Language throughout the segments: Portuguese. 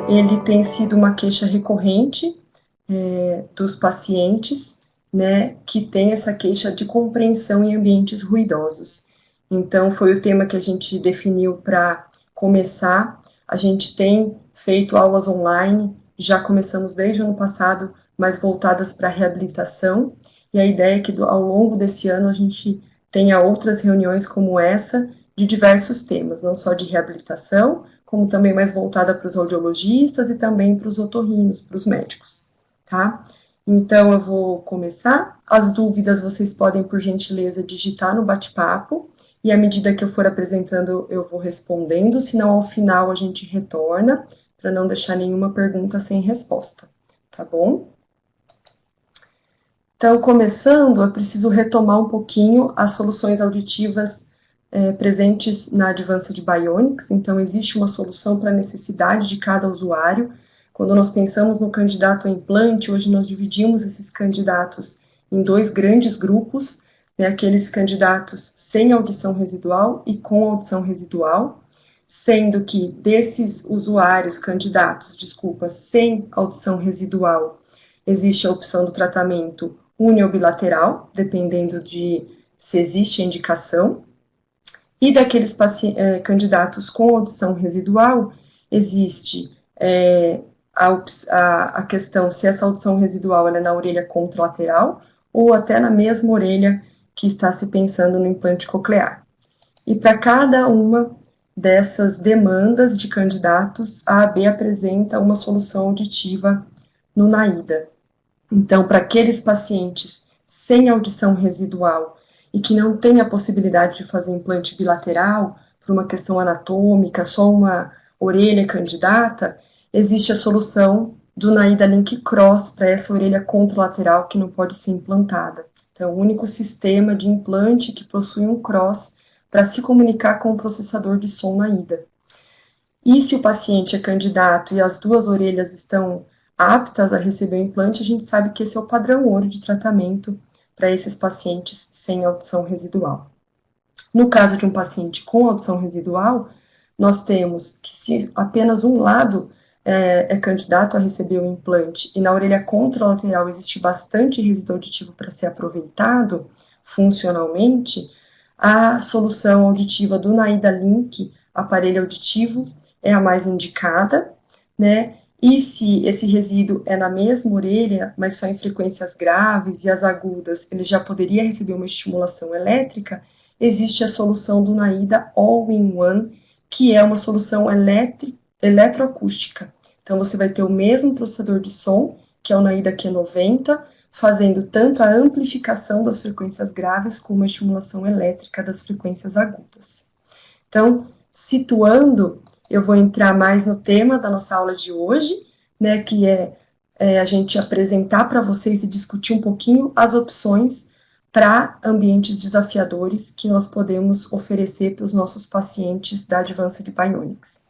Ele tem sido uma queixa recorrente dos pacientes, né, que tem essa queixa de compreensão em ambientes ruidosos. Então, foi o tema que a gente definiu para começar. A gente tem feito aulas online, já começamos desde o ano passado, mas voltadas para reabilitação, e a ideia é que ao longo desse ano a gente tenha outras reuniões como essa, de diversos temas, não só de reabilitação, como também mais voltada para os audiologistas e também para os otorrinos, para os médicos, tá? Então, eu vou começar. As dúvidas vocês podem, por gentileza, digitar no bate-papo, e à medida que eu for apresentando, eu vou respondendo, senão ao final a gente retorna, para não deixar nenhuma pergunta sem resposta, tá bom? Então, começando, eu preciso retomar um pouquinho as soluções auditivas presentes na Advanced Bionics. Então, existe uma solução para a necessidade de cada usuário. Quando nós pensamos no candidato a implante, hoje nós dividimos esses candidatos em dois grandes grupos, né, aqueles candidatos sem audição residual e com audição residual, sendo que desses usuários, candidatos, sem audição residual, existe a opção do tratamento uni ou bilateral, dependendo de se existe a indicação, e daqueles candidatos com audição residual, existe a questão se essa audição residual ela é na orelha contralateral ou até na mesma orelha que está se pensando no implante coclear. E para cada uma dessas demandas de candidatos, a AB apresenta uma solução auditiva no NAIDA. Então, para aqueles pacientes sem audição residual e que não têm a possibilidade de fazer implante bilateral, por uma questão anatômica, só uma orelha candidata, existe a solução do NAIDA Link Cross para essa orelha contralateral que não pode ser implantada. Então, é o único sistema de implante que possui um cross para se comunicar com o processador de som NAIDA. E se o paciente é candidato e as duas orelhas estão aptas a receber o implante, a gente sabe que esse é o padrão ouro de tratamento para esses pacientes sem audição residual. No caso de um paciente com audição residual, nós temos que se apenas um lado é candidato a receber o implante e na orelha contralateral existe bastante resíduo auditivo para ser aproveitado funcionalmente, a solução auditiva do NAIDA Link, aparelho auditivo, é a mais indicada, né? E se esse resíduo é na mesma orelha, mas só em frequências graves e as agudas, ele já poderia receber uma estimulação elétrica, existe a solução do NAIDA All-in-One, que é uma solução eletroacústica. Então, você vai ter o mesmo processador de som, que é o NAIDA Q90, fazendo tanto a amplificação das frequências graves como a estimulação elétrica das frequências agudas. Então, situando, eu vou entrar mais no tema da nossa aula de hoje, né, que é a gente apresentar para vocês e discutir um pouquinho as opções para ambientes desafiadores que nós podemos oferecer para os nossos pacientes da Advanced Bionics.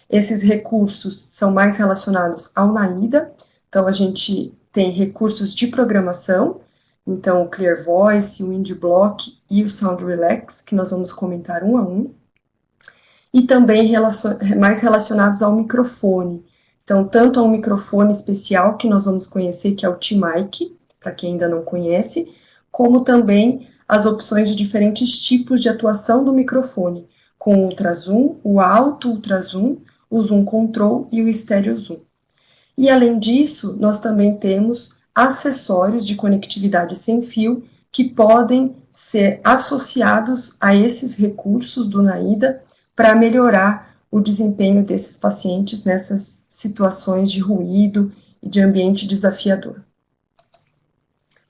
Esses recursos são mais relacionados ao NAIDA, então a gente tem recursos de programação, então o Clear Voice, o IndieBlock e o Sound Relax, que nós vamos comentar um a um, e também mais relacionados ao microfone. Então, tanto a um microfone especial que nós vamos conhecer, que é o T-Mic, para quem ainda não conhece, como também as opções de diferentes tipos de atuação do microfone, com o ultrazoom, o alto ultrazoom, o zoom control e o estéreo zoom. E além disso, nós também temos acessórios de conectividade sem fio que podem ser associados a esses recursos do NAIDA para melhorar o desempenho desses pacientes nessas situações de ruído e de ambiente desafiador.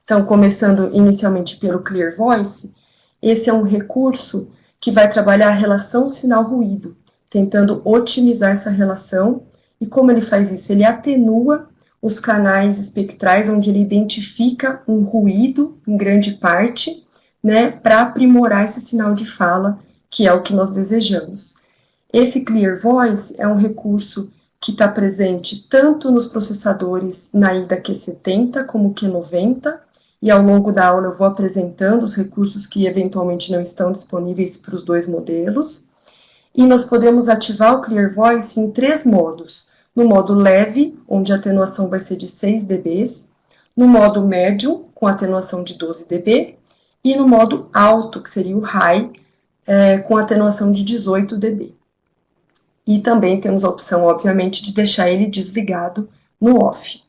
Então, começando inicialmente pelo Clear Voice, esse é um recurso que vai trabalhar a relação sinal-ruído, tentando otimizar essa relação. E como ele faz isso? Ele atenua os canais espectrais onde ele identifica um ruído, em grande parte, né, para aprimorar esse sinal de fala, que é o que nós desejamos. Esse Clear Voice é um recurso que está presente tanto nos processadores NAIDA Q70 como Q90, e ao longo da aula eu vou apresentando os recursos que eventualmente não estão disponíveis para os dois modelos. e nós podemos ativar o Clear Voice em 3 modos. No modo leve, onde a atenuação vai ser de 6 dB, no modo médio, com atenuação de 12 dB, e no modo alto, que seria o high, com atenuação de 18 dB. E também temos a opção, obviamente, de deixar ele desligado no off.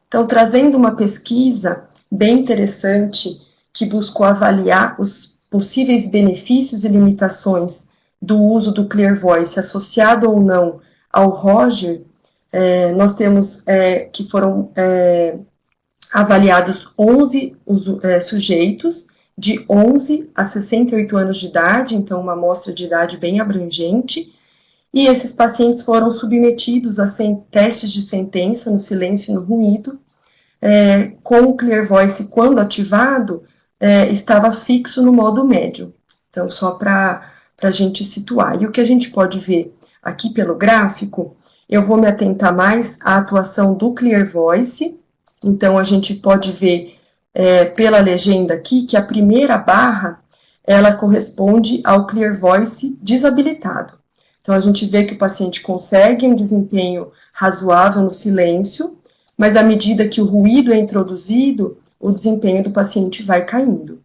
Então, trazendo uma pesquisa bem interessante que buscou avaliar os possíveis benefícios e limitações do uso do Clear Voice associado ou não ao Roger, nós temos que foram avaliados 11 sujeitos de 11 a 68 anos de idade, então uma amostra de idade bem abrangente, e esses pacientes foram submetidos a testes de sentença no silêncio e no ruído, com o Clear Voice, quando ativado, estava fixo no modo médio. Então, só para a gente situar. E o que a gente pode ver aqui pelo gráfico, eu vou me atentar mais à atuação do Clear Voice. Então, a gente pode ver pela legenda aqui que a primeira barra, ela corresponde ao Clear Voice desabilitado. Então, a gente vê que o paciente consegue um desempenho razoável no silêncio, mas à medida que o ruído é introduzido, o desempenho do paciente vai caindo.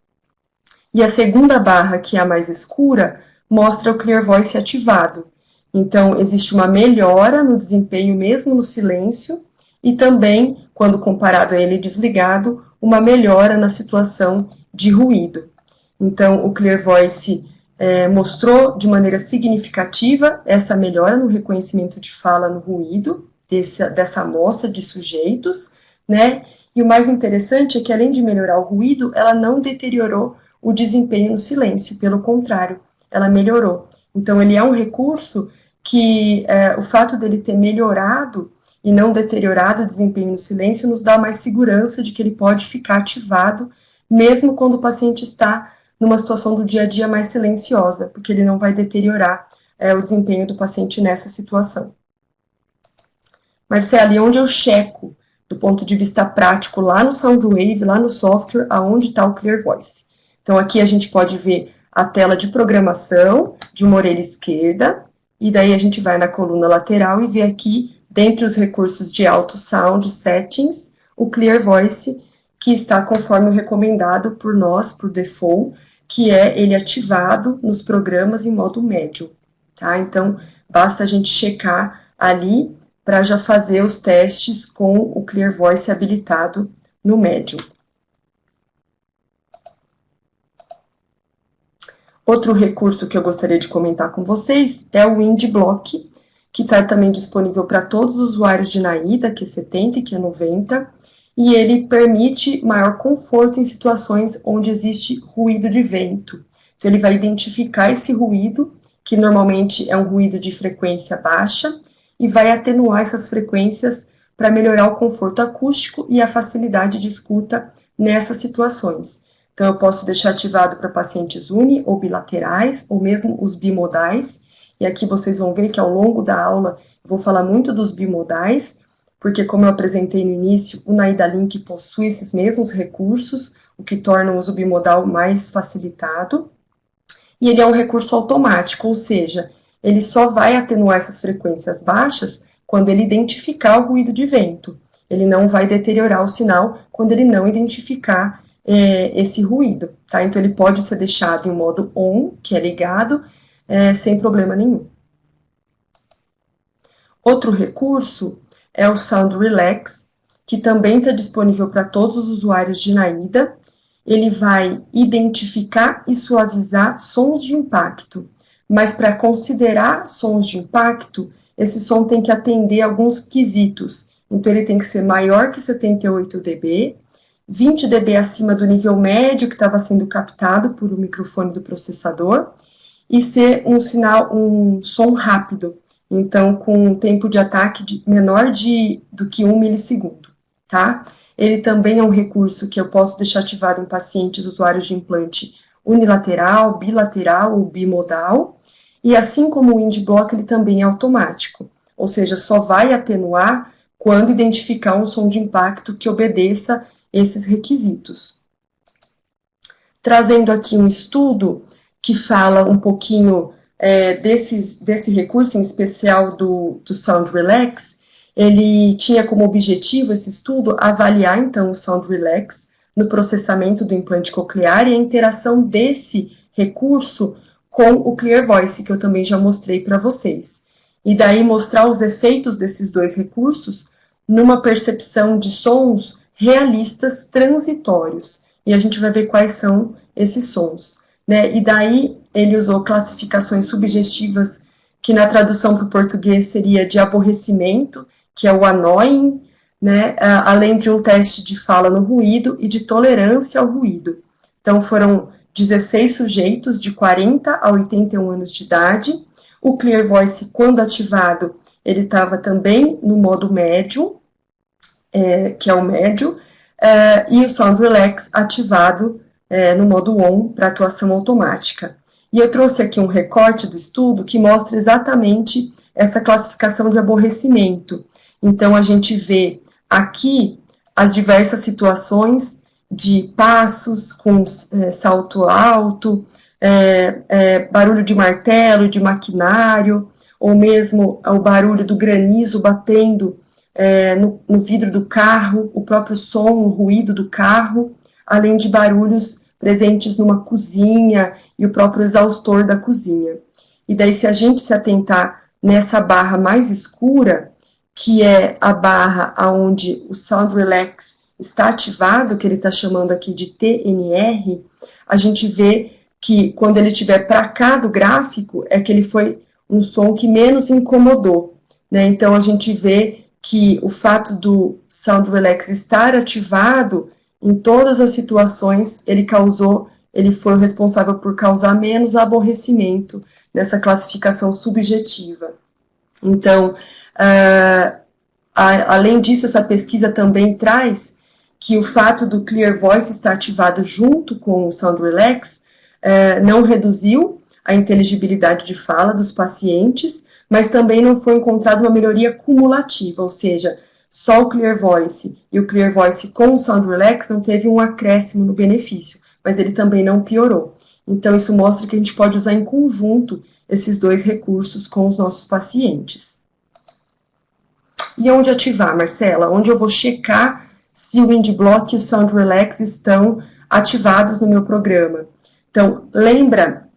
E a segunda barra, que é a mais escura, mostra o Clear Voice ativado. Então, existe uma melhora no desempenho mesmo no silêncio, e também, quando comparado a ele desligado, uma melhora na situação de ruído. Então, o Clear Voice mostrou de maneira significativa essa melhora no reconhecimento de fala no ruído, dessa amostra de sujeitos, né? E o mais interessante é que, além de melhorar o ruído, ela não deteriorou o desempenho no silêncio, pelo contrário, ela melhorou. Então, ele é um recurso que o fato dele ter melhorado e não deteriorado o desempenho no silêncio nos dá mais segurança de que ele pode ficar ativado, mesmo quando o paciente está numa situação do dia a dia mais silenciosa, porque ele não vai deteriorar o desempenho do paciente nessa situação. Marcela, e onde eu checo, do ponto de vista prático, lá no SoundWave, lá no software, aonde está o Clear Voice? Então, aqui a gente pode ver a tela de programação de uma orelha esquerda, e daí a gente vai na coluna lateral e vê aqui, dentre os recursos de Auto Sound Settings, o Clear Voice, que está conforme o recomendado por nós, por default, que é ele ativado nos programas em modo médio, tá? Então, basta a gente checar ali para já fazer os testes com o Clear Voice habilitado no médio. Outro recurso que eu gostaria de comentar com vocês é o WindBlock, que está também disponível para todos os usuários de NAIDA, que é 70 e que é 90, e ele permite maior conforto em situações onde existe ruído de vento. Então, ele vai identificar esse ruído, que normalmente é um ruído de frequência baixa, e vai atenuar essas frequências para melhorar o conforto acústico e a facilidade de escuta nessas situações. Então, eu posso deixar ativado para pacientes uni ou bilaterais, ou mesmo os bimodais, e aqui vocês vão ver que ao longo da aula eu vou falar muito dos bimodais, porque como eu apresentei no início, o NAIDA Link possui esses mesmos recursos, o que torna o uso bimodal mais facilitado, e ele é um recurso automático, ou seja, ele só vai atenuar essas frequências baixas quando ele identificar o ruído de vento. Ele não vai deteriorar o sinal quando ele não identificar esse ruído, tá? Então, ele pode ser deixado em modo on, que é ligado, sem problema nenhum. Outro recurso é o Sound Relax, que também está disponível para todos os usuários de NAIDA. Ele vai identificar e suavizar sons de impacto, mas para considerar sons de impacto, esse som tem que atender alguns quesitos. Então, ele tem que ser maior que 78 dB, 20 dB acima do nível médio que estava sendo captado por o microfone do processador, e ser um som rápido, então com um tempo de ataque menor do que 1 milissegundo, tá? Ele também é um recurso que eu posso deixar ativado em pacientes usuários de implante unilateral, bilateral ou bimodal, e assim como o WindBlock, ele também é automático, ou seja, só vai atenuar quando identificar um som de impacto que obedeça esses requisitos. Trazendo aqui um estudo que fala um pouquinho desse recurso, em especial do Sound Relax, ele tinha como objetivo, esse estudo, avaliar, então, o Sound Relax no processamento do implante coclear e a interação desse recurso com o Clear Voice, que eu também já mostrei para vocês. E daí mostrar os efeitos desses dois recursos numa percepção de sons realistas transitórios. E a gente vai ver quais são esses sons, né? E daí ele usou classificações subjetivas, que na tradução para o português seria de aborrecimento, que é o annoying, né? Além de um teste de fala no ruído e de tolerância ao ruído. Então foram 16 sujeitos de 40 a 81 anos de idade. O Clear Voice, quando ativado, ele estava também no modo médio, que é o médio, e o Sound Relax ativado no modo on, para atuação automática. E eu trouxe aqui um recorte do estudo que mostra exatamente essa classificação de aborrecimento. Então, a gente vê aqui as diversas situações de passos com salto alto, barulho de martelo, de maquinário, ou mesmo o barulho do granizo batendo no vidro do carro, o próprio som, o ruído do carro, além de barulhos presentes numa cozinha e o próprio exaustor da cozinha. E daí, se a gente se atentar nessa barra mais escura, que é a barra onde o Sound Relax está ativado, que ele está chamando aqui de TNR, a gente vê que quando ele estiver para cá do gráfico, é que ele foi um som que menos incomodou, né? Então, a gente vê que o fato do Sound Relax estar ativado em todas as situações, ele foi o responsável por causar menos aborrecimento nessa classificação subjetiva. Então, além disso, essa pesquisa também traz que o fato do Clear Voice estar ativado junto com o Sound Relax não reduziu a inteligibilidade de fala dos pacientes, mas também não foi encontrada uma melhoria cumulativa, ou seja, só o Clear Voice e o Clear Voice com o Sound Relax não teve um acréscimo no benefício, mas ele também não piorou. Então, isso mostra que a gente pode usar em conjunto esses dois recursos com os nossos pacientes. E onde ativar, Marcela? Onde eu vou checar se o WindBlock e o Sound Relax estão ativados no meu programa? Então, lembra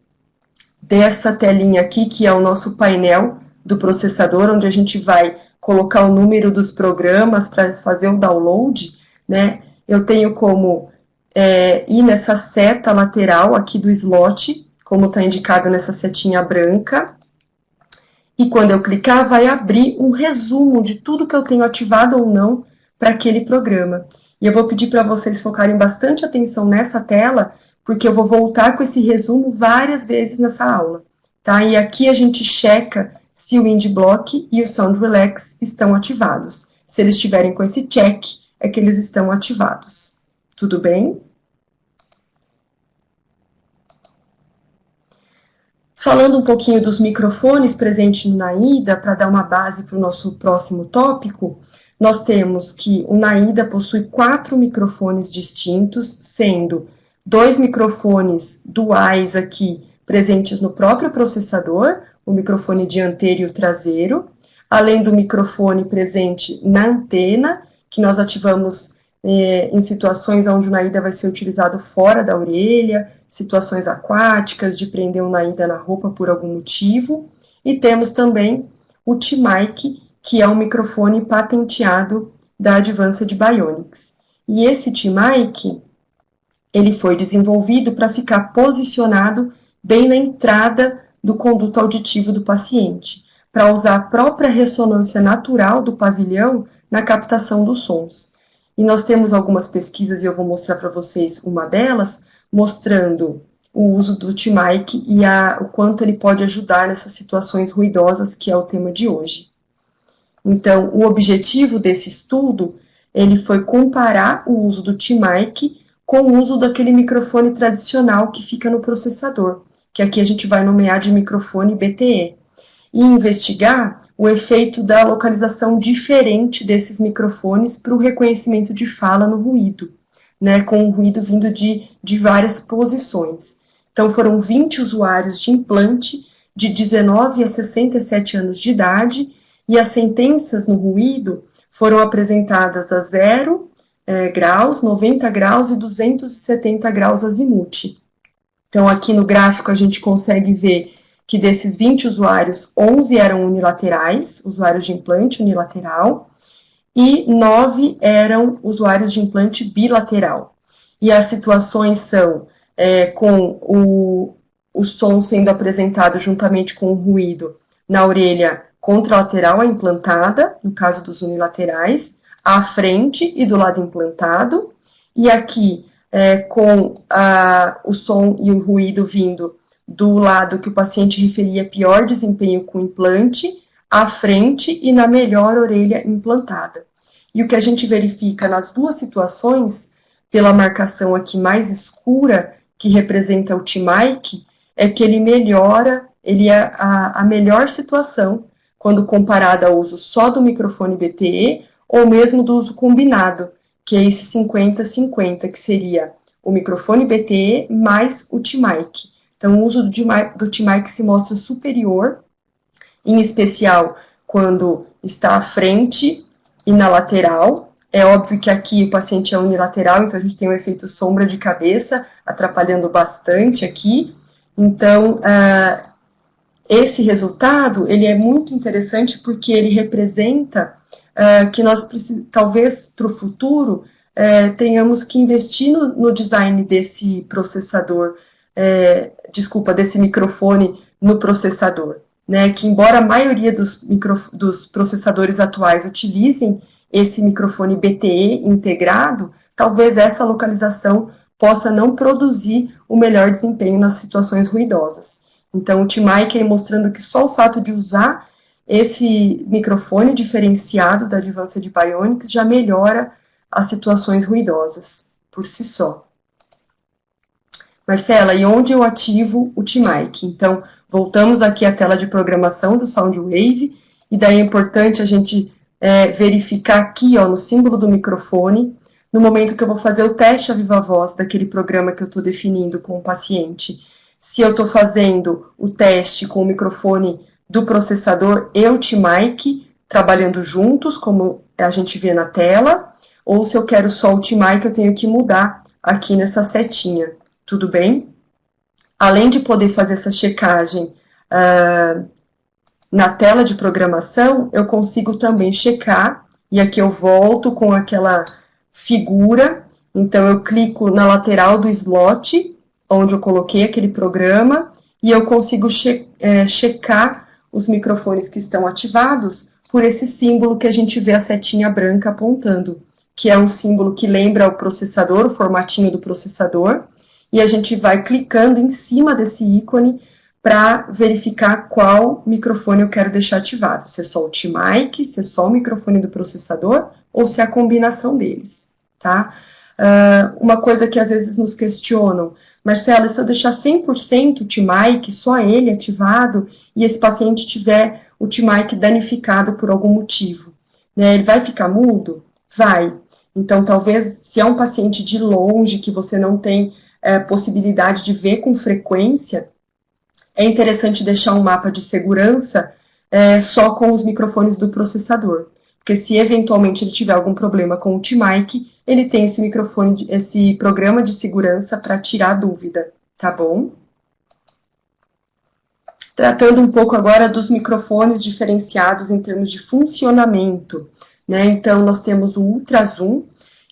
dessa telinha aqui, que é o nosso painel do processador, onde a gente vai colocar o número dos programas para fazer o download, né? Eu tenho como ir nessa seta lateral aqui do slot, como está indicado nessa setinha branca, e quando eu clicar, vai abrir um resumo de tudo que eu tenho ativado ou não para aquele programa. E eu vou pedir para vocês focarem bastante atenção nessa tela, porque eu vou voltar com esse resumo várias vezes nessa aula, tá? E aqui a gente checa se o WindBlock e o Sound Relax estão ativados. Se eles estiverem com esse check, é que eles estão ativados. Tudo bem? Falando um pouquinho dos microfones presentes no NAIDA, para dar uma base para o nosso próximo tópico, nós temos que o NAIDA possui 4 microfones distintos, sendo 2 microfones duais aqui presentes no próprio processador, o microfone dianteiro e o traseiro, além do microfone presente na antena, que nós ativamos em situações onde o NAIDA vai ser utilizado fora da orelha, situações aquáticas, de prender o NAIDA na roupa por algum motivo, e temos também o T-Mic, que é um microfone patenteado da Advanced Bionics. E esse T-Mic, ele foi desenvolvido para ficar posicionado bem na entrada do conduto auditivo do paciente, para usar a própria ressonância natural do pavilhão na captação dos sons. E nós temos algumas pesquisas, e eu vou mostrar para vocês uma delas, mostrando o uso do T-Mic e o quanto ele pode ajudar nessas situações ruidosas, que é o tema de hoje. Então, o objetivo desse estudo, ele foi comparar o uso do T-Mic com o uso daquele microfone tradicional que fica no processador, que aqui a gente vai nomear de microfone BTE, e investigar o efeito da localização diferente desses microfones para o reconhecimento de fala no ruído, né, com o ruído vindo de várias posições. Então, foram 20 usuários de implante de 19 a 67 anos de idade, e as sentenças no ruído foram apresentadas a 0 graus, 90 graus e 270 graus azimuth. Então, aqui no gráfico a gente consegue ver que desses 20 usuários, 11 eram unilaterais, usuários de implante unilateral, e 9 eram usuários de implante bilateral. E as situações são com o som sendo apresentado juntamente com o ruído na orelha contralateral à implantada, no caso dos unilaterais, à frente e do lado implantado, e aqui com o som e o ruído vindo do lado que o paciente referia pior desempenho com implante, à frente e na melhor orelha implantada. E o que a gente verifica nas duas situações, pela marcação aqui mais escura, que representa o T-mic, é que ele melhora, ele é a melhor situação quando comparado ao uso só do microfone BTE ou mesmo do uso combinado, que é esse 50-50, que seria o microfone BTE mais o T-mic. Então, o uso do T-mic se mostra superior, em especial quando está à frente e na lateral. É óbvio que aqui o paciente é unilateral, então a gente tem um efeito sombra de cabeça, atrapalhando bastante aqui. Então, esse resultado, ele é muito interessante porque ele representa que nós, talvez para o futuro, tenhamos que investir no design desse processador, desse microfone no processador, né, que embora a maioria dos processadores atuais utilizem esse microfone BTE integrado, talvez essa localização possa não produzir o melhor desempenho nas situações ruidosas. Então, o T-mic é mostrando que só o fato de usar esse microfone diferenciado da Advanced Bionics já melhora as situações ruidosas, por si só. Marcela, e onde eu ativo o T-mic? Então, voltamos aqui à tela de programação do SoundWave, e daí é importante a gente verificar aqui, ó, no símbolo do microfone, no momento que eu vou fazer o teste à viva voz daquele programa que eu estou definindo com o paciente, se eu estou fazendo o teste com o microfone do processador e o T-mic trabalhando juntos, como a gente vê na tela, ou se eu quero só o T-mic, eu tenho que mudar aqui nessa setinha. Tudo bem? Além de poder fazer essa checagem na tela de programação, eu consigo também checar, e aqui eu volto com aquela figura, então eu clico na lateral do slot, onde eu coloquei aquele programa, e eu consigo checar os microfones que estão ativados por esse símbolo que a gente vê a setinha branca apontando, que é um símbolo que lembra o processador, o formatinho do processador, e a gente vai clicando em cima desse ícone para verificar qual microfone eu quero deixar ativado, se é só o T-mic, se é só o microfone do processador, ou se é a combinação deles, tá? Uma coisa que às vezes nos questionam, Marcela, se eu deixar 100% o T-mic, só ele ativado, e esse paciente tiver o T-mic danificado por algum motivo, né, ele vai ficar mudo? Vai. Então, talvez, se é um paciente de longe, que você não tem possibilidade de ver com frequência, é interessante deixar um mapa de segurança só com os microfones do processador. Porque se eventualmente ele tiver algum problema com o T-mic, ele tem esse microfone, esse programa de segurança para tirar a dúvida, tá bom? Tratando um pouco agora dos microfones diferenciados em termos de funcionamento, né? Então, nós temos o Ultrazoom,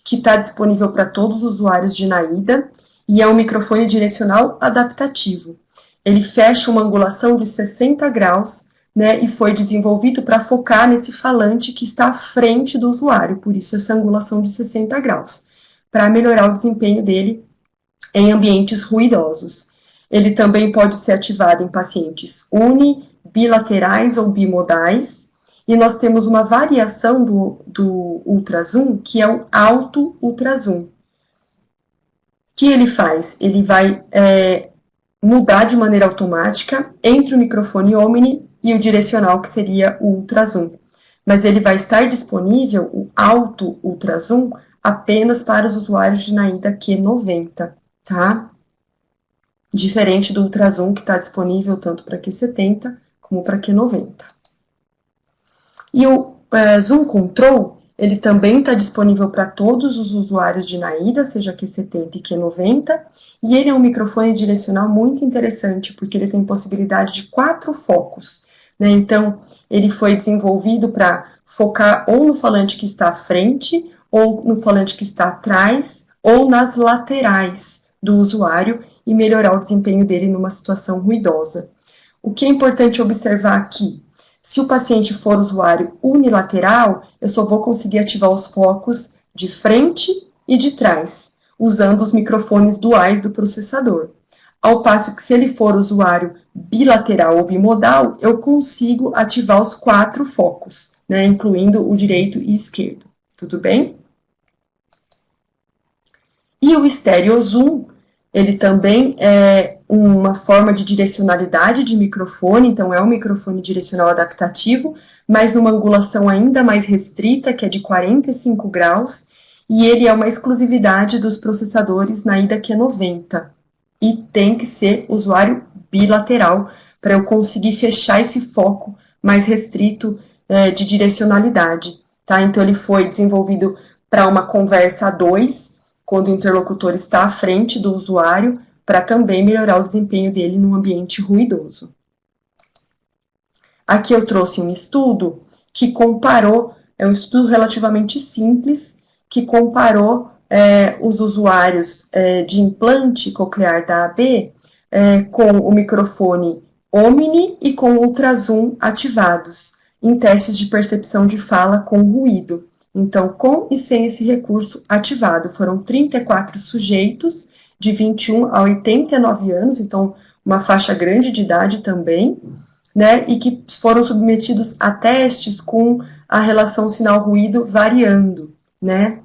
que está disponível para todos os usuários de Naida, e é um microfone direcional adaptativo. Ele fecha uma angulação de 60 graus, né, e foi desenvolvido para focar nesse falante que está à frente do usuário, por isso essa angulação de 60 graus, para melhorar o desempenho dele em ambientes ruidosos. Ele também pode ser ativado em pacientes bilaterais ou bimodais, e nós temos uma variação do ultrazoom, que é o alto ultrazoom. O que ele faz? Ele vai mudar de maneira automática entre o microfone Omni e o direcional, que seria o ultrazoom. Mas ele vai estar disponível, o alto ultrazoom, apenas para os usuários de Naida Q90, tá? diferente do ultrassom que está disponível tanto para Q70 como para Q90. E o Zoom Control, ele também está disponível para todos os usuários de NAIDA, seja Q70 e Q90, e ele é um microfone direcional muito interessante, porque ele tem possibilidade de 4 focos, né? Então, ele foi desenvolvido para focar ou no falante que está à frente, ou no falante que está atrás, ou nas laterais do usuário, e melhorar o desempenho dele numa situação ruidosa. O que é importante observar aqui? Se o paciente for usuário unilateral, eu só vou conseguir ativar os focos de frente e de trás, usando os microfones duais do processador. Ao passo que se ele for usuário bilateral ou bimodal, eu consigo ativar os 4 focos, né, incluindo o direito e esquerdo. Tudo bem? E o Stereo Zoom, ele também é uma forma de direcionalidade de microfone, então é um microfone direcional adaptativo, mas numa angulação ainda mais restrita, que é de 45 graus, e ele é uma exclusividade dos processadores NAIDA Q90, e tem que ser usuário bilateral, para eu conseguir fechar esse foco mais restrito de direcionalidade, tá? Então ele foi desenvolvido para uma conversa a 2, quando o interlocutor está à frente do usuário, para também melhorar o desempenho dele num ambiente ruidoso. Aqui eu trouxe um estudo que comparou, é um estudo relativamente simples, que comparou os usuários de implante coclear da AB com o microfone Omni e com o ultrassom ativados, em testes de percepção de fala com ruído. Então, com e sem esse recurso ativado, foram 34 sujeitos de 21 a 89 anos, então uma faixa grande de idade também, né, e que foram submetidos a testes com a relação sinal-ruído variando, né.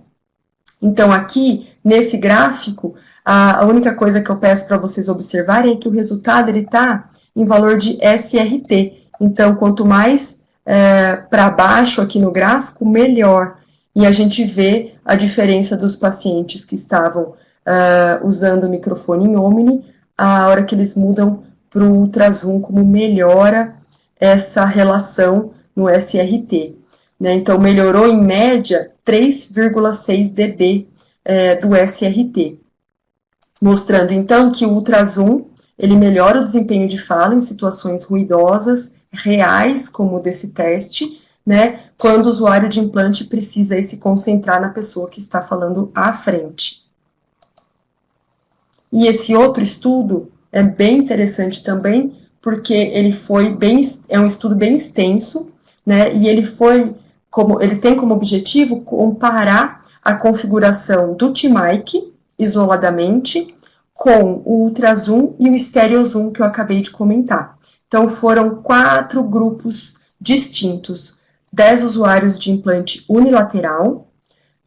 Então, aqui, nesse gráfico, a única coisa que eu peço para vocês observarem é que o resultado está em valor de SRT. Então, quanto mais para baixo aqui no gráfico, melhor. E a gente vê a diferença dos pacientes que estavam usando o microfone em Omni, a hora que eles mudam para o ultrassom, como melhora essa relação no SRT. Né? Então, melhorou em média 3,6 dB do SRT, mostrando então que o ultrassom ele melhora o desempenho de fala em situações ruidosas, reais, como desse teste, né, quando o usuário de implante precisa se concentrar na pessoa que está falando à frente. E esse outro estudo é bem interessante também, porque ele é um estudo bem extenso, né, e ele tem como objetivo comparar a configuração do T-Mic isoladamente com o ultrassom e o stereozoom que eu acabei de comentar. Então, foram 4 grupos distintos: 10 usuários de implante unilateral,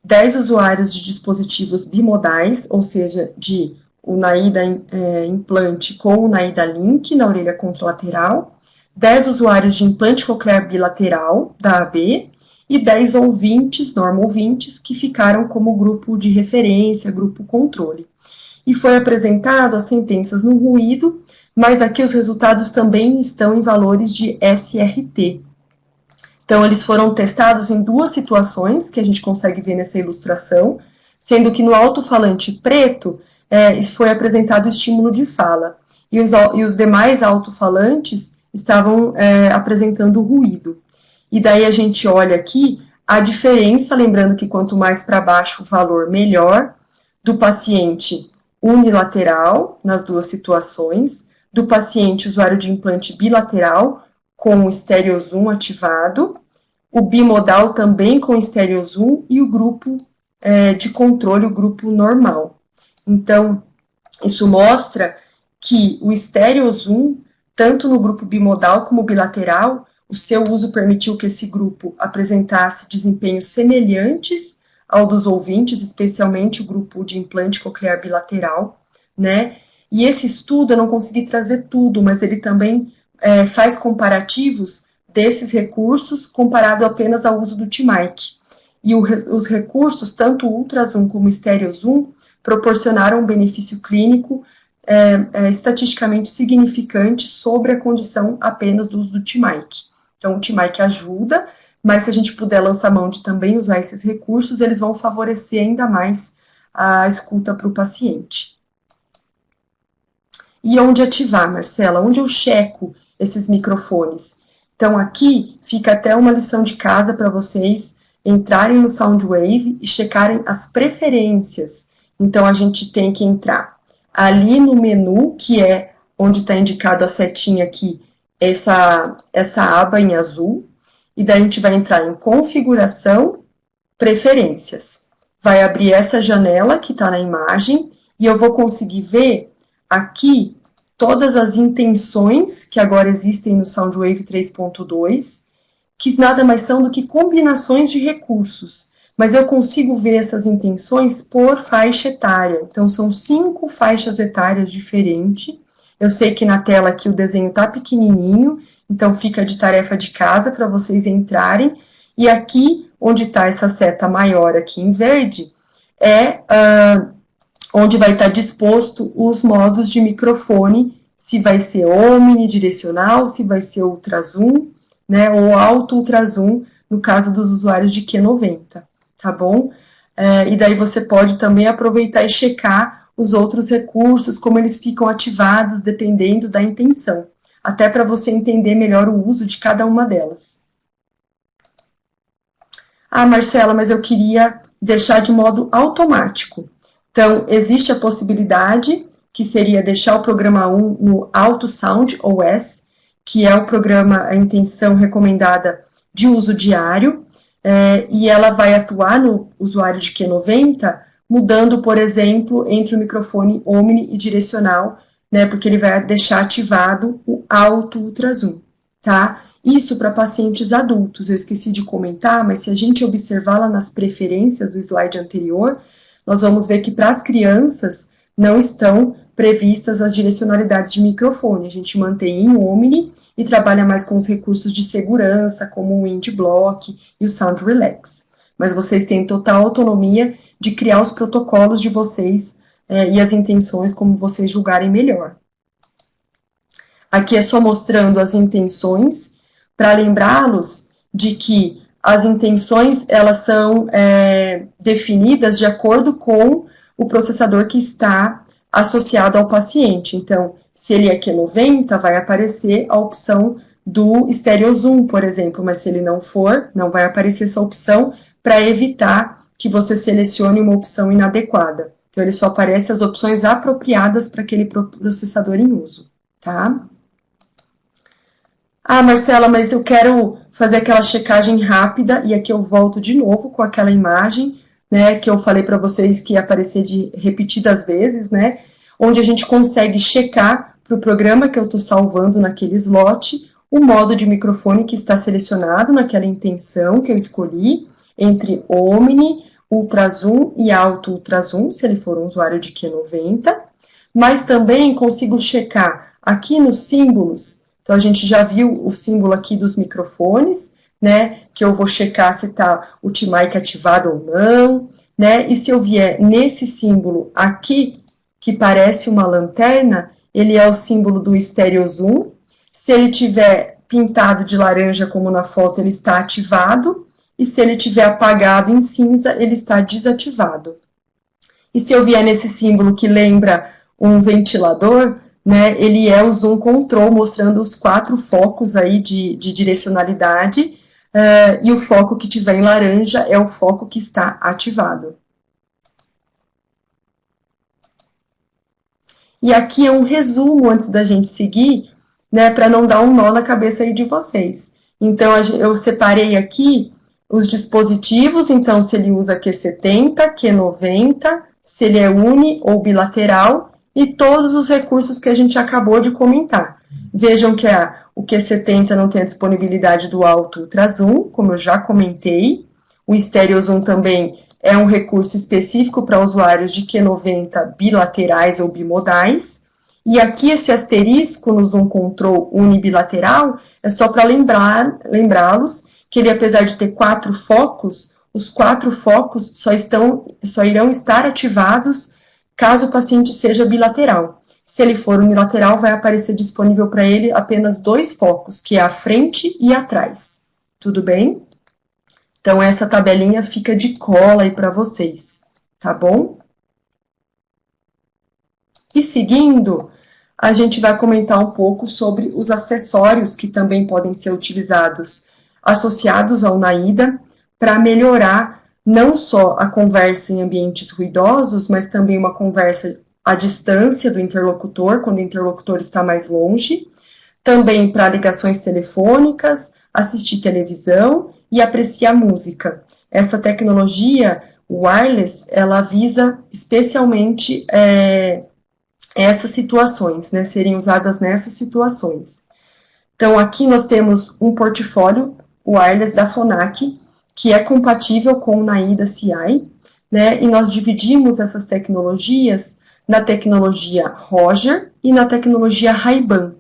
10 usuários de dispositivos bimodais, ou seja, de o NAIDA implante com o NAIDA Link na orelha contralateral, 10 usuários de implante coclear bilateral da AB e 10 ouvintes, normo-ouvintes, que ficaram como grupo de referência, grupo controle. E foi apresentado as sentenças no ruído, mas aqui os resultados também estão em valores de SRT. Então, eles foram testados em 2 situações, que a gente consegue ver nessa ilustração, sendo que no alto-falante preto, foi apresentado o estímulo de fala, e os demais alto-falantes estavam apresentando ruído. E daí a gente olha aqui a diferença, lembrando que quanto mais para baixo o valor, melhor, do paciente unilateral, nas 2 situações, do paciente usuário de implante bilateral, com o stereozoom ativado, o bimodal também com stereozoom, e o grupo de controle, o grupo normal. Então, isso mostra que o stereozoom, tanto no grupo bimodal como bilateral, o seu uso permitiu que esse grupo apresentasse desempenhos semelhantes ao dos ouvintes, especialmente o grupo de implante coclear bilateral, né? E esse estudo, eu não consegui trazer tudo, mas ele também faz comparativos desses recursos comparado apenas ao uso do T-Mic. E os recursos, tanto o ultrassom como o stereozoom, proporcionaram um benefício clínico estatisticamente significante sobre a condição apenas do uso do TMAIC. Então, o TMAIC ajuda, mas se a gente puder lançar mão de também usar esses recursos, eles vão favorecer ainda mais a escuta para o paciente. E onde ativar, Marcela? Onde eu checo esses microfones? Então, aqui fica até uma lição de casa para vocês entrarem no SoundWave e checarem as preferências. Então, a gente tem que entrar ali no menu, que é onde está indicado a setinha aqui, essa aba em azul, e daí a gente vai entrar em configuração, preferências. Vai abrir essa janela que está na imagem, e eu vou conseguir ver aqui todas as intenções que agora existem no SoundWave 3.2, que nada mais são do que combinações de recursos. Mas eu consigo ver essas intenções por faixa etária. Então, são 5 faixas etárias diferentes. Eu sei que na tela aqui o desenho está pequenininho, então fica de tarefa de casa para vocês entrarem. E aqui, onde está essa seta maior aqui em verde, é onde vai estar disposto os modos de microfone, se vai ser omnidirecional, se vai ser ultrazoom, né, ou alto ultrazoom, no caso dos usuários de Q90, tá bom? E daí você pode também aproveitar e checar os outros recursos, como eles ficam ativados, dependendo da intenção, até para você entender melhor o uso de cada uma delas. Ah, Marcela, mas eu queria deixar de modo automático. Então, existe a possibilidade, que seria deixar o programa 1 no Auto Sound OS, que é o programa, a intenção recomendada de uso diário, e ela vai atuar no usuário de Q90, mudando, por exemplo, entre o microfone omni e direcional, né, porque ele vai deixar ativado o alto ultrazoom, tá? Isso para pacientes adultos, eu esqueci de comentar, mas se a gente observar lá nas preferências do slide anterior, nós vamos ver que para as crianças não estão previstas as direcionalidades de microfone. A gente mantém em Omni e trabalha mais com os recursos de segurança, como o Wind Block e o Sound Relax. Mas vocês têm total autonomia de criar os protocolos de vocês e as intenções como vocês julgarem melhor. Aqui é só mostrando as intenções, para lembrá-los de que as intenções, elas são definidas de acordo com o processador que está associado ao paciente. Então, se ele é Q90, vai aparecer a opção do Stereo Zoom, por exemplo, mas se ele não for, não vai aparecer essa opção para evitar que você selecione uma opção inadequada. Então, ele só aparece as opções apropriadas para aquele processador em uso, tá? Ah, Marcela, mas eu quero fazer aquela checagem rápida, e aqui eu volto de novo com aquela imagem, né, que eu falei para vocês que ia aparecer de repetidas vezes, né, onde a gente consegue checar para o programa que eu estou salvando naquele slot, o modo de microfone que está selecionado naquela intenção que eu escolhi, entre Omni, Ultrazoom e Alto Ultrazoom, se ele for um usuário de Q90, mas também consigo checar aqui nos símbolos. Então, a gente já viu o símbolo aqui dos microfones, né, que eu vou checar se está o TMAIC ativado ou não, né, e se eu vier nesse símbolo aqui, que parece uma lanterna, ele é o símbolo do Stereo Zoom. Se ele tiver pintado de laranja, como na foto, ele está ativado, e se ele tiver apagado em cinza, ele está desativado. E se eu vier nesse símbolo que lembra um ventilador, né, ele é o Zoom Control, mostrando os 4 focos aí de direcionalidade, e o foco que tiver em laranja é o foco que está ativado. E aqui é um resumo antes da gente seguir, né, para não dar um nó na cabeça aí de vocês. Então, eu separei aqui os dispositivos, então, se ele usa Q70, Q90, se ele é uni ou bilateral, e todos os recursos que a gente acabou de comentar. Vejam que o Q70 não tem a disponibilidade do alto ultrazoom, como eu já comentei. O Stereo Zoom também é um recurso específico para usuários de Q90 bilaterais ou bimodais. E aqui esse asterisco no Zoom Control unibilateral é só para lembrá-los que ele, apesar de ter 4 focos, os 4 focos só irão estar ativados caso o paciente seja bilateral. Se ele for unilateral, vai aparecer disponível para ele apenas 2 focos, que é a frente e atrás. Tudo bem? Então, essa tabelinha fica de cola aí para vocês, tá bom? E seguindo, a gente vai comentar um pouco sobre os acessórios que também podem ser utilizados, associados ao NAIDA, para melhorar não só a conversa em ambientes ruidosos, mas também uma conversa à distância do interlocutor, quando o interlocutor está mais longe, também para ligações telefônicas, assistir televisão e apreciar música. Essa tecnologia wireless, ela visa especialmente essas situações, né, serem usadas nessas situações. Então, aqui nós temos um portfólio wireless da Phonak, que é compatível com o NAIDA CI, né, e nós dividimos essas tecnologias na tecnologia Roger e na tecnologia Ray-Ban,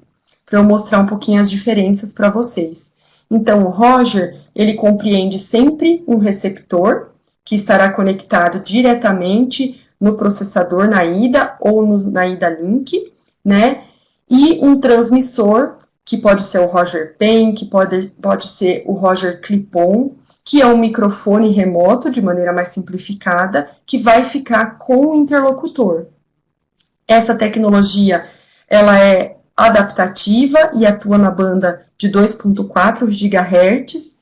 para eu mostrar um pouquinho as diferenças para vocês. Então, o Roger, ele compreende sempre um receptor, que estará conectado diretamente no processador NAIDA ou no NAIDA Link, né? E um transmissor, que pode ser o Roger Pen, que pode ser o Roger Clip-On, que é um microfone remoto, de maneira mais simplificada, que vai ficar com o interlocutor. Essa tecnologia, ela é adaptativa e atua na banda de 2.4 GHz,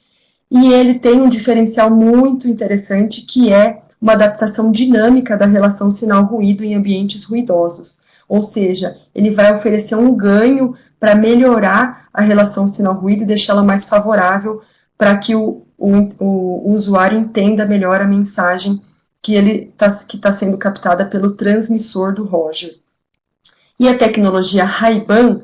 e ele tem um diferencial muito interessante, que é uma adaptação dinâmica da relação sinal-ruído em ambientes ruidosos. Ou seja, ele vai oferecer um ganho para melhorar a relação sinal-ruído e deixá-la mais favorável para que o usuário entenda melhor a mensagem que está sendo captada pelo transmissor do Roger. E a tecnologia Ray-Ban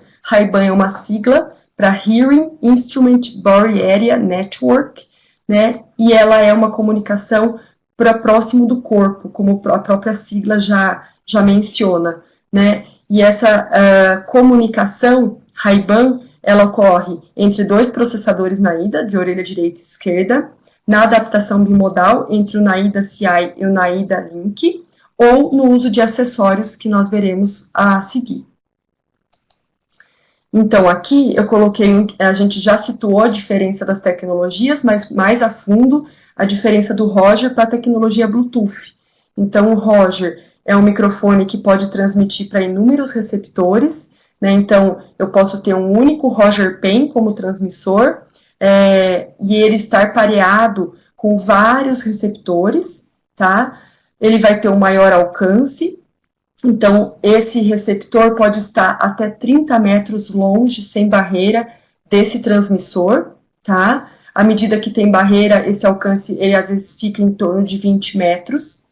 é uma sigla para Hearing Instrument Body Area Network, né? E ela é uma comunicação para próximo do corpo, como a própria sigla já menciona, né? E essa comunicação Ray-Ban, ela ocorre entre 2 processadores NAIDA, de orelha direita e esquerda, na adaptação bimodal entre o NAIDA CI e o NAIDA Link, ou no uso de acessórios que nós veremos a seguir. Então, aqui eu coloquei, a gente já situou a diferença das tecnologias, mas mais a fundo a diferença do Roger para a tecnologia Bluetooth. Então, o Roger é um microfone que pode transmitir para inúmeros receptores, né? Então, eu posso ter um único Roger Pen como transmissor, e ele estar pareado com vários receptores, tá? Ele vai ter um maior alcance. Então, esse receptor pode estar até 30 metros longe, sem barreira, desse transmissor, tá? À medida que tem barreira, esse alcance, ele às vezes fica em torno de 20 metros.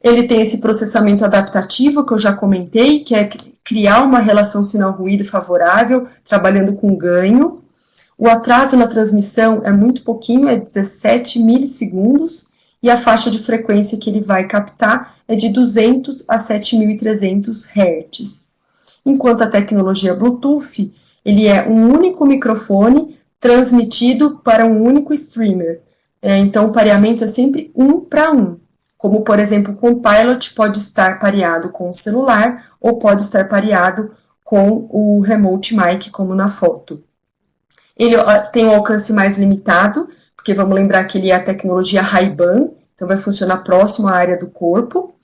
Ele tem esse processamento adaptativo, que eu já comentei, que é criar uma relação sinal-ruído favorável, trabalhando com ganho. O atraso na transmissão é muito pouquinho, é 17 milissegundos, e a faixa de frequência que ele vai captar é de 200 a 7.300 Hz. Enquanto a tecnologia Bluetooth, ele é um único microfone transmitido para um único streamer. Então, o pareamento é sempre 1 para 1. Como, por exemplo, o Compilot pode estar pareado com o celular ou pode estar pareado com o Remote Mic, como na foto. Ele tem um alcance mais limitado, porque vamos lembrar que ele é a tecnologia Ray-Ban, então vai funcionar próximo à área do corpo.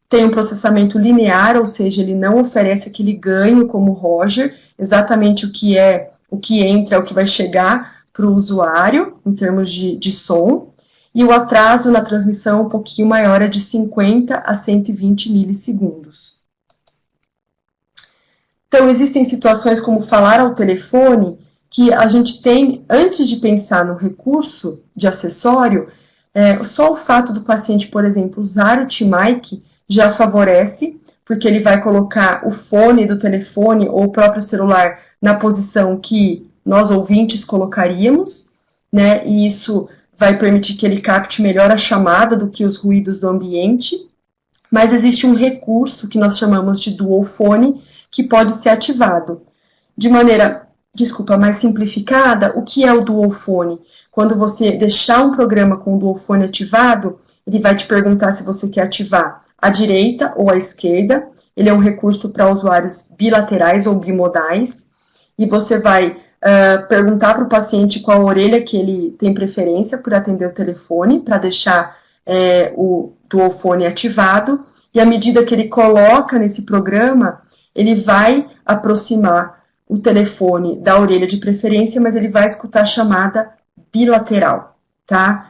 Tem um processamento linear, ou seja, ele não oferece aquele ganho como o Roger, exatamente o que entra é o que vai chegar para o usuário, em termos de som. E o atraso na transmissão um pouquinho maior, é de 50 a 120 milissegundos. Então, existem situações como falar ao telefone, que a gente tem, antes de pensar no recurso de acessório, só o fato do paciente, por exemplo, usar o T-Mic já favorece, porque ele vai colocar o fone do telefone ou o próprio celular na posição que nós ouvintes colocaríamos, né, e isso vai permitir que ele capte melhor a chamada do que os ruídos do ambiente. Mas existe um recurso que nós chamamos de dual phone, que pode ser ativado. De maneira mais simplificada, o que é o dual phone? Quando você deixar um programa com o dual phone ativado, ele vai te perguntar se você quer ativar a direita ou a esquerda, ele é um recurso para usuários bilaterais ou bimodais, e você vai perguntar para o paciente qual orelha que ele tem preferência por atender o telefone, para deixar o duofone ativado, e à medida que ele coloca nesse programa, ele vai aproximar o telefone da orelha de preferência, mas ele vai escutar a chamada bilateral, tá?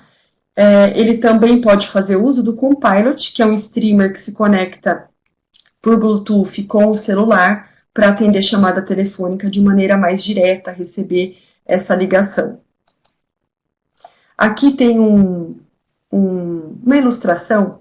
Ele também pode fazer uso do Compilot, que é um streamer que se conecta por Bluetooth com o celular para atender chamada telefônica de maneira mais direta, receber essa ligação. Aqui tem uma ilustração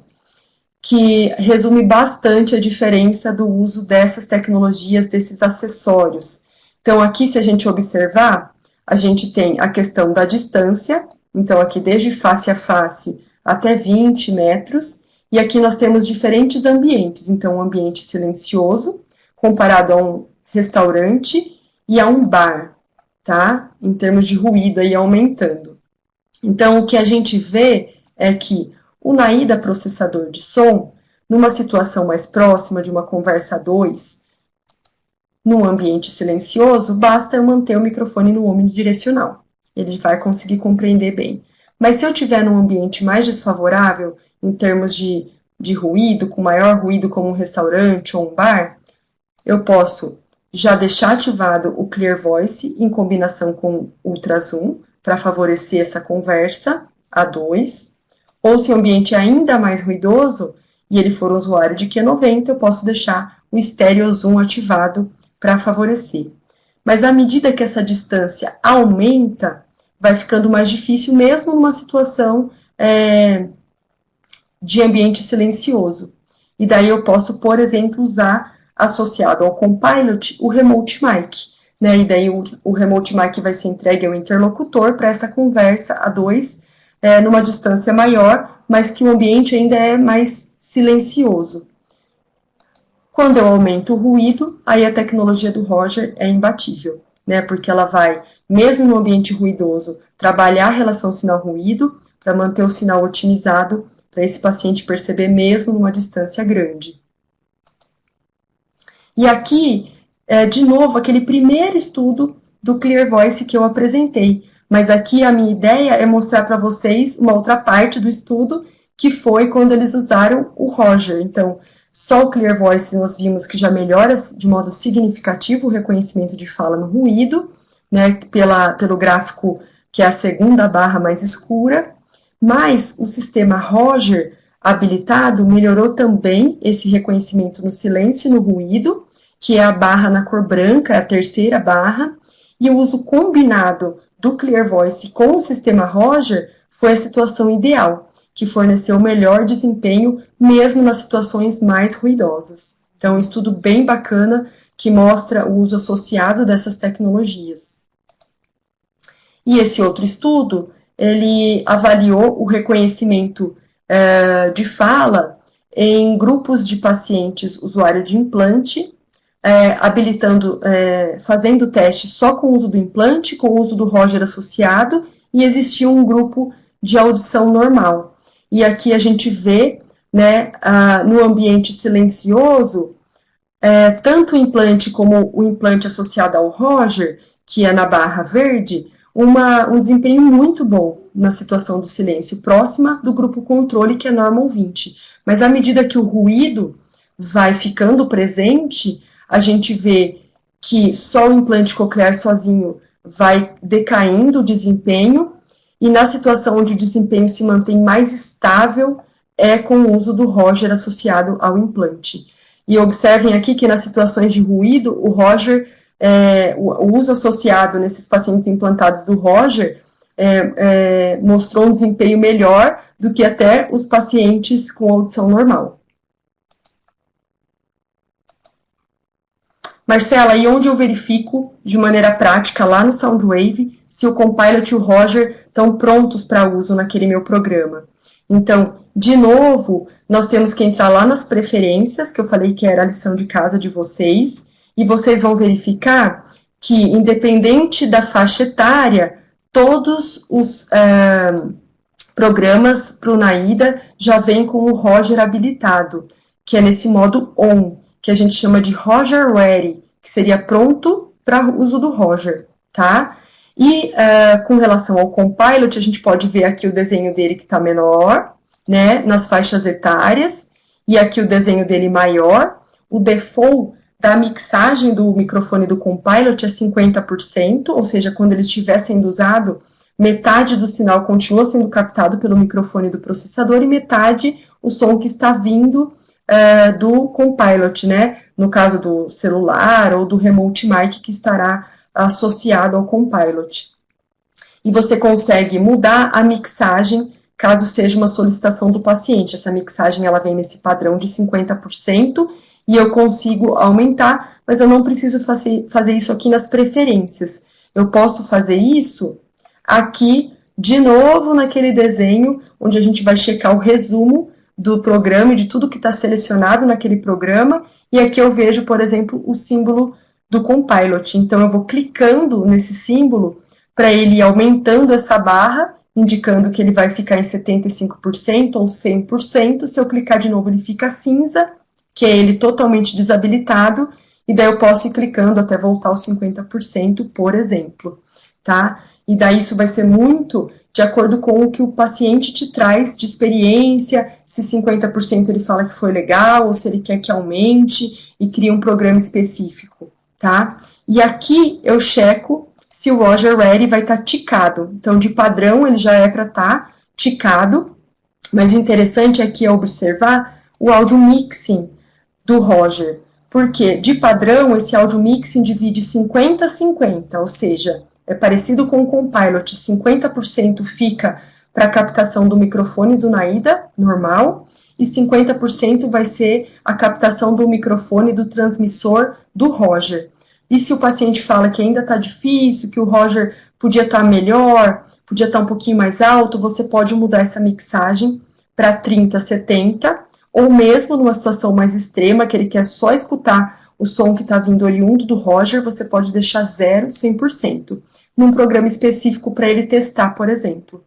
que resume bastante a diferença do uso dessas tecnologias, desses acessórios. Então, aqui, se a gente observar, a gente tem a questão da distância, então aqui desde face a face até 20 metros, e aqui nós temos diferentes ambientes, então um ambiente silencioso, comparado a um restaurante e a um bar, tá? Em termos de ruído aí aumentando. Então, o que a gente vê é que o NAIDA processador de som, numa situação mais próxima de uma conversa a dois, num ambiente silencioso, basta eu manter o microfone no omnidirecional. Ele vai conseguir compreender bem. Mas se eu estiver num ambiente mais desfavorável, em termos de ruído, com maior ruído como um restaurante ou um bar, eu posso já deixar ativado o Clear Voice em combinação com Ultrazoom, para favorecer essa conversa a dois. Ou se o ambiente é ainda mais ruidoso, e ele for um usuário de Q90, eu posso deixar o Stereo Zoom ativado para favorecer. Mas à medida que essa distância aumenta, vai ficando mais difícil, mesmo numa situação de ambiente silencioso. E daí eu posso, por exemplo, usar, associado ao Compilot, o Remote Mic, né? E daí o Remote Mic vai ser entregue ao interlocutor para essa conversa a dois, numa distância maior, mas que o ambiente ainda é mais silencioso. Quando eu aumento o ruído, aí a tecnologia do Roger é imbatível, né? Porque ela vai, mesmo no ambiente ruidoso, trabalhar a relação sinal-ruído para manter o sinal otimizado para esse paciente perceber mesmo numa distância grande. E aqui, de novo, aquele primeiro estudo do Clear Voice que eu apresentei, mas aqui a minha ideia é mostrar para vocês uma outra parte do estudo, que foi quando eles usaram o Roger. Então, só o Clear Voice nós vimos que já melhora de modo significativo o reconhecimento de fala no ruído, né, pelo gráfico que é a segunda barra mais escura, mas o sistema Roger habilitado melhorou também esse reconhecimento no silêncio e no ruído, que é a barra na cor branca, a terceira barra, e o uso combinado do Clear Voice com o sistema Roger foi a situação ideal, que forneceu o melhor desempenho mesmo nas situações mais ruidosas. Então, um estudo bem bacana que mostra o uso associado dessas tecnologias. E esse outro estudo, ele avaliou o reconhecimento de fala em grupos de pacientes usuário de implante, fazendo teste só com o uso do implante, com o uso do Roger associado, e existia um grupo de audição normal. E aqui a gente vê, né, no ambiente silencioso, tanto o implante como o implante associado ao Roger, que é na barra verde, um desempenho muito bom na situação do silêncio, próxima do grupo controle, que é normal 20. Mas à medida que o ruído vai ficando presente, a gente vê que só o implante coclear sozinho vai decaindo o desempenho, e na situação onde o desempenho se mantém mais estável, é com o uso do Roger associado ao implante. E observem aqui que nas situações de ruído, o Roger, o uso associado nesses pacientes implantados do Roger, mostrou um desempenho melhor do que até os pacientes com audição normal. Marcela, e onde eu verifico de maneira prática lá no Soundwave se o Compilot e o Roger estão prontos para uso naquele meu programa? Então, de novo, nós temos que entrar lá nas preferências, que eu falei que era a lição de casa de vocês, e vocês vão verificar que, independente da faixa etária, todos os programas para o NAIDA já vêm com o Roger habilitado, que é nesse modo ON, que a gente chama de Roger Ready, que seria pronto para uso do Roger, tá? E com relação ao Compilot, a gente pode ver aqui o desenho dele que está menor, né, nas faixas etárias, e aqui o desenho dele maior. O default da mixagem do microfone do Compilot é 50%, ou seja, quando ele estiver sendo usado, metade do sinal continua sendo captado pelo microfone do processador e metade o som que está vindo do Compilot, né? No caso do celular ou do Remote Mic que estará associado ao Compilot. E você consegue mudar a mixagem caso seja uma solicitação do paciente. Essa mixagem ela vem nesse padrão de 50% e eu consigo aumentar, mas eu não preciso fazer isso aqui nas preferências. Eu posso fazer isso aqui, de novo, naquele desenho, onde a gente vai checar o resumo do programa e de tudo que está selecionado naquele programa, e aqui eu vejo, por exemplo, o símbolo do Compilot. Então, eu vou clicando nesse símbolo para ele ir aumentando essa barra, indicando que ele vai ficar em 75% ou 100%. Se eu clicar de novo, ele fica cinza, que é ele totalmente desabilitado, e daí eu posso ir clicando até voltar aos 50%, por exemplo, tá? E daí isso vai ser muito de acordo com o que o paciente te traz de experiência, se 50% ele fala que foi legal, ou se ele quer que aumente, e cria um programa específico, tá? E aqui eu checo se o Roger Ready vai estar ticado. Então, de padrão, ele já é para estar ticado, mas o interessante aqui é observar o áudio mixing do Roger, porque de padrão, esse áudio mixing divide 50-50, ou seja, é parecido com o Compilot, 50% fica para a captação do microfone do Naida, normal, e 50% vai ser a captação do microfone do transmissor do Roger. E se o paciente fala que ainda está difícil, que o Roger podia estar melhor, podia estar um pouquinho mais alto, você pode mudar essa mixagem para 30-70, ou mesmo numa situação mais extrema, que ele quer só escutar o som que está vindo oriundo do Roger, você pode deixar 0, 100%, num programa específico para ele testar, por exemplo.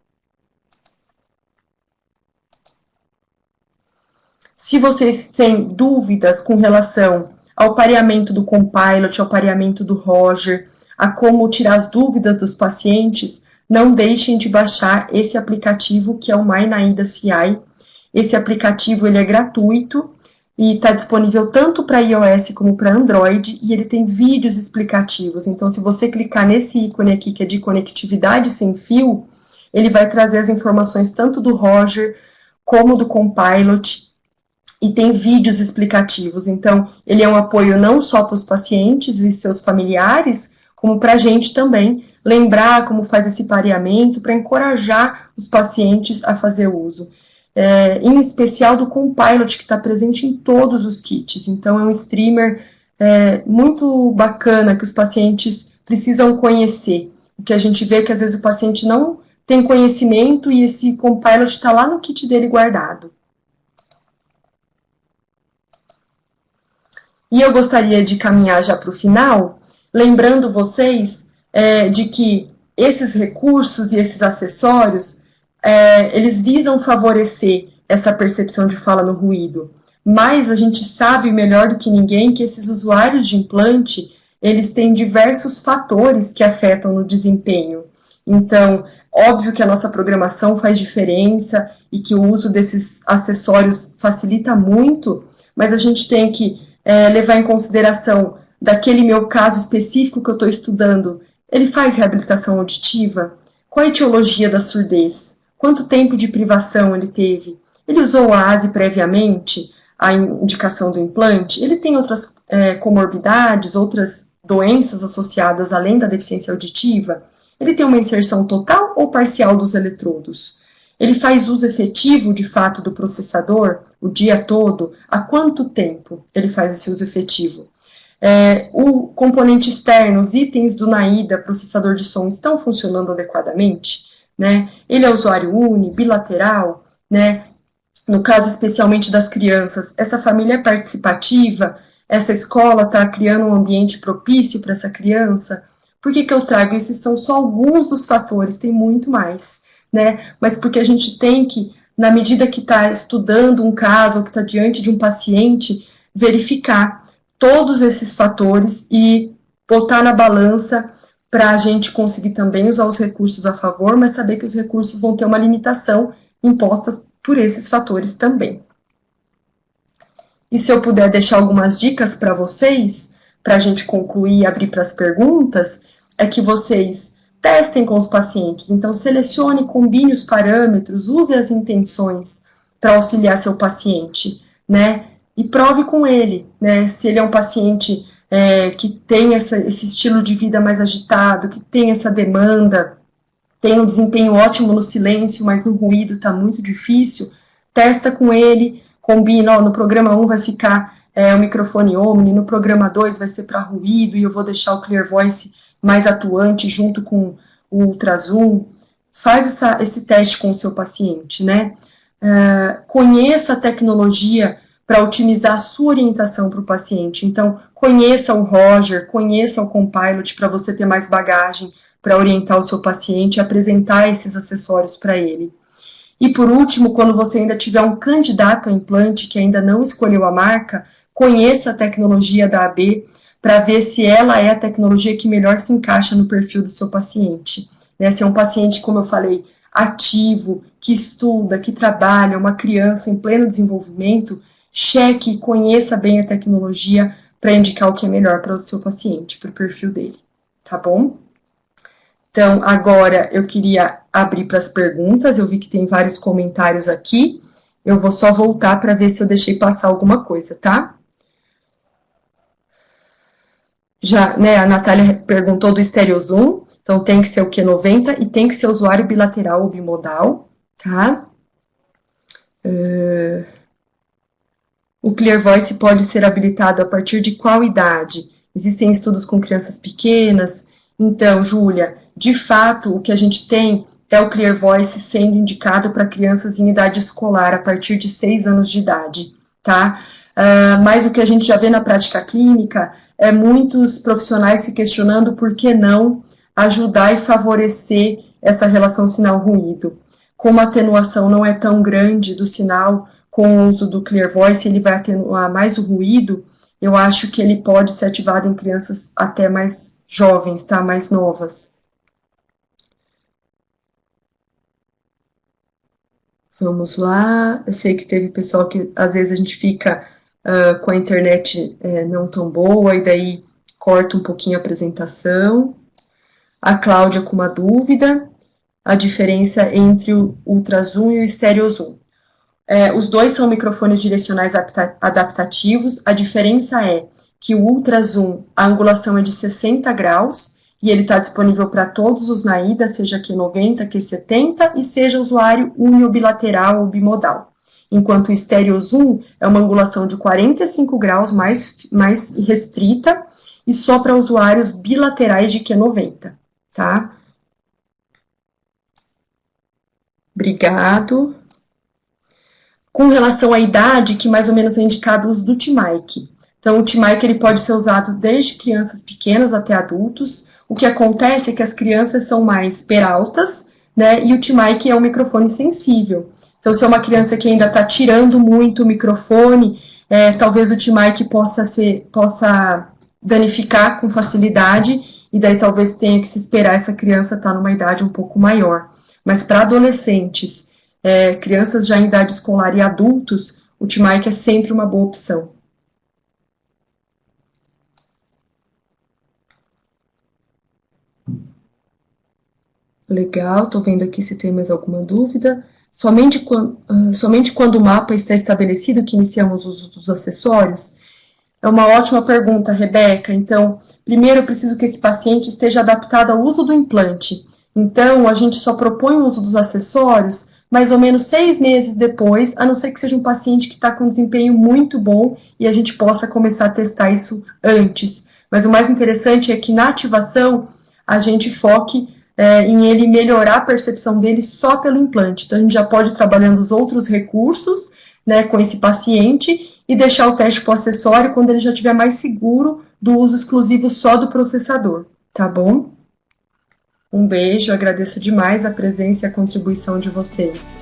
Se vocês têm dúvidas com relação ao pareamento do Compilot, ao pareamento do Roger, a como tirar as dúvidas dos pacientes, não deixem de baixar esse aplicativo que é o My Naida CI. Esse aplicativo ele é gratuito e está disponível tanto para iOS como para Android, e ele tem vídeos explicativos. Então, se você clicar nesse ícone aqui, que é de conectividade sem fio, ele vai trazer as informações tanto do Roger como do Compilot, e tem vídeos explicativos. Então, ele é um apoio não só para os pacientes e seus familiares, como para a gente também, lembrar como faz esse pareamento, para encorajar os pacientes a fazer uso. Em especial do Compilot, que está presente em todos os kits. Então, é um streamer muito bacana que os pacientes precisam conhecer. O que a gente vê é que às vezes o paciente não tem conhecimento e esse Compilot está lá no kit dele guardado. E eu gostaria de caminhar já para o final, lembrando vocês de que esses recursos e esses acessórios eles visam favorecer essa percepção de fala no ruído, mas a gente sabe melhor do que ninguém que esses usuários de implante, eles têm diversos fatores que afetam no desempenho. Então, óbvio que a nossa programação faz diferença e que o uso desses acessórios facilita muito, mas a gente tem que levar em consideração daquele meu caso específico que eu estou estudando, ele faz reabilitação auditiva? Qual a etiologia da surdez? Quanto tempo de privação ele teve? Ele usou a ASE previamente, a indicação do implante? Ele tem outras comorbidades, outras doenças associadas além da deficiência auditiva? Ele tem uma inserção total ou parcial dos eletrodos? Ele faz uso efetivo, de fato, do processador o dia todo? Há quanto tempo ele faz esse uso efetivo? O componente externo, os itens do Naida, processador de som, estão funcionando adequadamente? Né? Ele é usuário uni, bilateral, né? No caso especialmente das crianças, essa família é participativa, essa escola está criando um ambiente propício para essa criança? Por que eu trago? Esses são só alguns dos fatores, tem muito mais, né? Mas porque a gente tem que, na medida que está estudando um caso, ou que está diante de um paciente, verificar todos esses fatores e botar na balança para a gente conseguir também usar os recursos a favor, mas saber que os recursos vão ter uma limitação impostas por esses fatores também. E se eu puder deixar algumas dicas para vocês, para a gente concluir e abrir para as perguntas, é que vocês testem com os pacientes. Então, selecione, combine os parâmetros, use as intenções para auxiliar seu paciente, né? E prove com ele, né? Se ele é um paciente que tem esse estilo de vida mais agitado, que tem essa demanda, tem um desempenho ótimo no silêncio, mas no ruído está muito difícil, testa com ele, combina, ó, no programa 1 vai ficar o microfone Omni, no programa 2 vai ser para ruído, e eu vou deixar o Clear Voice mais atuante junto com o Ultrazoom. Faz esse teste com o seu paciente, né? Conheça a tecnologia para otimizar a sua orientação para o paciente. Então, conheça o Roger, conheça o Compilot para você ter mais bagagem para orientar o seu paciente e apresentar esses acessórios para ele. E por último, quando você ainda tiver um candidato a implante que ainda não escolheu a marca, conheça a tecnologia da AB para ver se ela é a tecnologia que melhor se encaixa no perfil do seu paciente. Se é um paciente, como eu falei, ativo, que estuda, que trabalha, uma criança em pleno desenvolvimento, cheque e conheça bem a tecnologia para indicar o que é melhor para o seu paciente, para o perfil dele, tá bom? Então, agora eu queria abrir para as perguntas, eu vi que tem vários comentários aqui, eu vou só voltar para ver se eu deixei passar alguma coisa, tá? Já, né, a Natália perguntou do Stereozoom, então tem que ser o Q90 e tem que ser usuário bilateral ou bimodal, tá? O Clear Voice pode ser habilitado a partir de qual idade? Existem estudos com crianças pequenas? Então, Júlia, de fato, o que a gente tem é o Clear Voice sendo indicado para crianças em idade escolar, a partir de 6 anos de idade, tá? Mas o que a gente já vê na prática clínica é muitos profissionais se questionando por que não ajudar e favorecer essa relação sinal-ruído. Como a atenuação não é tão grande do sinal, com o uso do Clear Voice, ele vai atenuar mais o ruído, eu acho que ele pode ser ativado em crianças até mais jovens, tá? Mais novas. Vamos lá, eu sei que teve pessoal que às vezes a gente fica com a internet não tão boa, e daí corta um pouquinho a apresentação. A Cláudia com uma dúvida, a diferença entre o Ultrazoom e o Stereozoom. Os dois são microfones direcionais adaptativos, a diferença é que o Ultrazoom, a angulação é de 60 graus, e ele está disponível para todos os NAIDA, seja Q90, Q70, e seja usuário uni ou bilateral ou bimodal. Enquanto o Stereozoom é uma angulação de 45 graus mais restrita, e só para usuários bilaterais de Q90, tá? Obrigado. Com relação à idade, que mais ou menos é indicado o uso do T-Mic. Então, o T-Mic ele pode ser usado desde crianças pequenas até adultos. O que acontece é que as crianças são mais peraltas, né, e o T-Mic é um microfone sensível. Então, se é uma criança que ainda está tirando muito o microfone, talvez o T-Mic possa danificar com facilidade, e daí talvez tenha que se esperar essa criança estar numa idade um pouco maior. Mas para adolescentes, crianças já em idade escolar e adultos, o T-Mic é sempre uma boa opção. Legal, estou vendo aqui se tem mais alguma dúvida. Somente quando o mapa está estabelecido que iniciamos o uso dos acessórios? É uma ótima pergunta, Rebeca. Então, primeiro eu preciso que esse paciente esteja adaptado ao uso do implante. Então, a gente só propõe o uso dos acessórios mais ou menos 6 meses depois, a não ser que seja um paciente que está com um desempenho muito bom e a gente possa começar a testar isso antes. Mas o mais interessante é que na ativação a gente foque em ele melhorar a percepção dele só pelo implante. Então, a gente já pode ir trabalhando os outros recursos, né, com esse paciente e deixar o teste para o acessório quando ele já estiver mais seguro do uso exclusivo só do processador, tá bom? Um beijo, agradeço demais a presença e a contribuição de vocês.